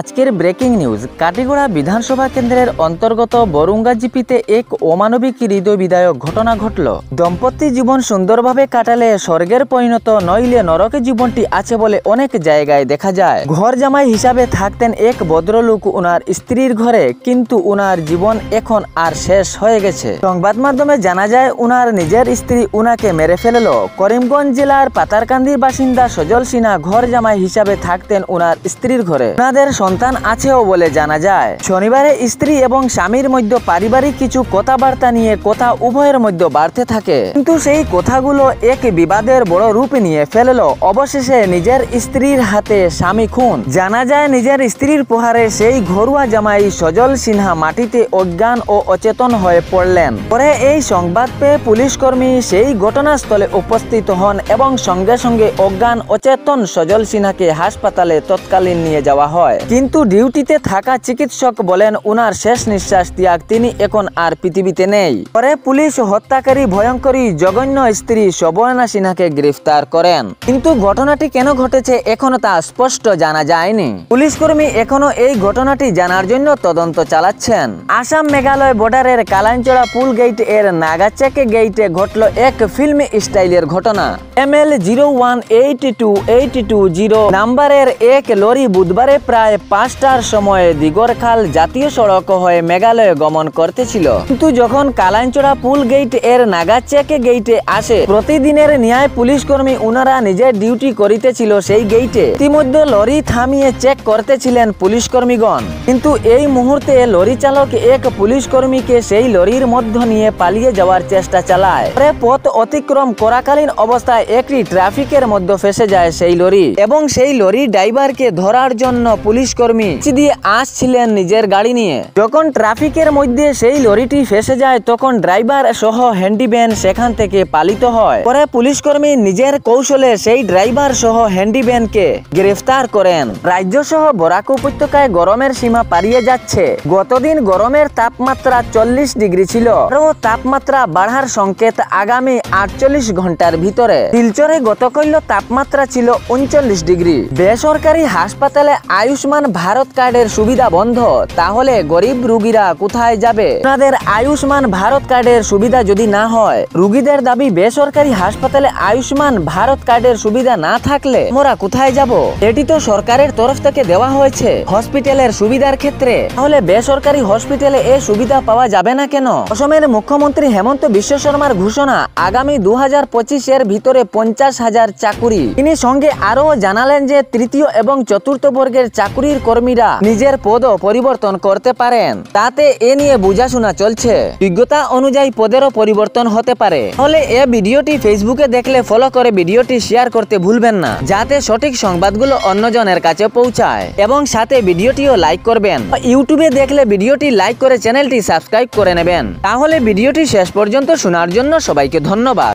আজকের breaking news. Katigorah বিধানসভা কেন্দ্রের অন্তর্গত বরুঙ্গা জিপিতে এক অমানবিক হৃদয় বিদায়ক ঘটনা ঘটল। দম্পতি জীবন সুন্দরভাবে কাটালে স্বর্গের পরিণত নইলে নরকে জীবনটি আছে বলে অনেক জায়গায় দেখা যায়। ঘর জামাই হিসাবে থাকতেন এক ভদ্রলোক উনার স্ত্রীর ঘরে, কিন্তু উনার জীবন এখন আর শেষ হয়ে গেছে। সংবাদ মাধ্যমে জানা যায় উনার নিজের স্ত্রী উনাকে মেরে ফেলল। করিমগঞ্জ জেলার পাতারকান্দির বাসিন্দা সজল সিনহা ঘর জামাই হিসাবে থাকতেন উনার স্ত্রীর ঘরে। উনাদের সন্তান আছেও বলে জানা যায়। শনিবারে স্ত্রী এবং স্বামীর মধ্যে পারিবারিক কিছু কথাবার্তা নিয়ে কথা উভয়ের মধ্যে বাড়তে থাকে, কিন্তু সেই কথাগুলো এক বিবাদের বড় রূপ নিয়ে ফেলল। অবশেষে নিজের স্ত্রীর হাতে স্বামী খুন। জানা যায় নিজের স্ত্রীর প্রহারে সেই ঘরোয়া জামাই সজল সিনহা মাটিতে অজ্ঞান ও অচেতন হয়ে পড়লেন। পরে এই সংবাদ পেয়ে পুলিশ কর্মী সেই ঘটনাস্থলে উপস্থিত হন এবং সঙ্গে সঙ্গে অজ্ঞান অচেতন সজল সিনহাকে হাসপাতালে তৎকালীন নিয়ে যাওয়া হয়। কিন্তু ডিউটিতে থাকা চিকিৎসক বলেন উনার শেষ নিঃশ্বাস ত্যাগ, তিনি এখন আর পৃথিবীতে নেই। পরে পুলিশ হত্যাকারী ভয়ঙ্করী জঘন্য স্ত্রী শোভনা সিনহাকে গ্রেফতার করেন, কিন্তু ঘটনাটি কেন ঘটেছে এখনো তা স্পষ্ট জানা যায়নি। পুলিশ কর্মী এখনো এই ঘটনাটি জানার জন্য তদন্ত চালাচ্ছেন। আসাম মেঘালয় বর্ডারের কালাইনচড়া পুল গেট এর নাগাচেক গেটে ঘটল এক ফিল্ম স্টাইলের ঘটনা। ML 0182820 নাম্বারের এক লরি বুধবারে প্রায় 5টার সময় দিগরখাল জাতীয় সড়ক হয়ে মেঘালয়ে গমন করতেছিল, কিন্তু যখন কালাইনচড়া পুল গেট এর নাগাচেক গেটে আসে, প্রতিদিনের ন্যায় পুলিশ কর্মী উনারা নিজের ডিউটি করিতেছিল সেই গেটে। ইতিমধ্যে লরি থামিয়ে চেক করতেছিলেন পুলিশ কর্মীগণ, কিন্তু এই মুহূর্তে লরি চালক এক পুলিশ কর্মীকে সেই লরির মধ্য নিয়ে পালিয়ে যাওয়ার চেষ্টা চালায়। পরে পথ অতিক্রম করাকালীন অবস্থায় একটি ট্রাফিকের মধ্যে ফেসে যায় সেই লরি, এবং সেই লরি ড্রাইভারকে ধরার জন্য পুলিশ কর্মী দিয়ে আসছিলেন নিজের গাড়ি নিয়ে। যখন ট্রাফিকের মধ্যে সেই লরিটি ফেসে যায়, তখন ড্রাইভার সহ হ্যান্ডিম্যান সেখান থেকে পালিত হয়। পরে পুলিশ কর্মী নিজের কৌশলে সেই ড্রাইভার সহ হ্যান্ডিম্যানকে গ্রেফতার করেন। রাজ্য সহ বরাক উপত্যকায় গরমের সীমা পারিয়ে যাচ্ছে। গতদিন গরমের তাপমাত্রা 40 ডিগ্রি ছিল, আরও তাপমাত্রা বাড়ার সংকেত আগামী 48 ঘন্টার ভিতরে। শিলচরে গতকাল তাপমাত্রা ছিল 39 ডিগ্রি। বেসরকারি হাসপাতালে আয়ুষ্মান ভারত কার্ডের সুবিধা বন্ধ, তাহলে গরিব রোগীরা কোথায় যাবে? আপনাদের আয়ুষ্মান ভারত কার্ডের সুবিধা যদি না হয়, রোগীদের দাবি বেসরকারি হাসপাতালে আয়ুষ্মান ভারত কার্ডের সুবিধা না থাকলে আমরা কোথায় যাব? এটি তো সরকারের তরফ থেকে দেওয়া হয়েছে হসপিটালের সুবিধার ক্ষেত্রে, তাহলে বেসরকারি হসপিটালে এই সুবিধা পাওয়া যাবে না কেন? অসমের মুখ্যমন্ত্রী হেমন্ত বিশ্ব শর্মার ঘোষণা, আগামী 2025 এর ভিতরে 50,000 চাকুরি। তিনি সঙ্গে আরও জানালেন যে তৃতীয় এবং চতুর্থ বর্গের চাকুরির কর্মীরা নিজের পদও পরিবর্তন করতে পারেন। তাতে এ নিয়ে বোঝাশোনা চলছে, যোগ্যতা অনুযায়ী পদেরও পরিবর্তন হতে পারে। তাহলে এ ভিডিওটি ফেসবুকে দেখলে ফলো করে ভিডিওটি শেয়ার করতে ভুলবেন না, যাতে সঠিক সংবাদগুলো অন্যজনের কাছে পৌঁছায়, এবং সাথে ভিডিওটিও লাইক করবেন। ইউটিউবে দেখলে ভিডিওটি লাইক করে চ্যানেলটি সাবস্ক্রাইব করে নেবেন। তাহলে ভিডিওটি শেষ পর্যন্ত শোনার জন্য সবাইকে ধন্যবাদ।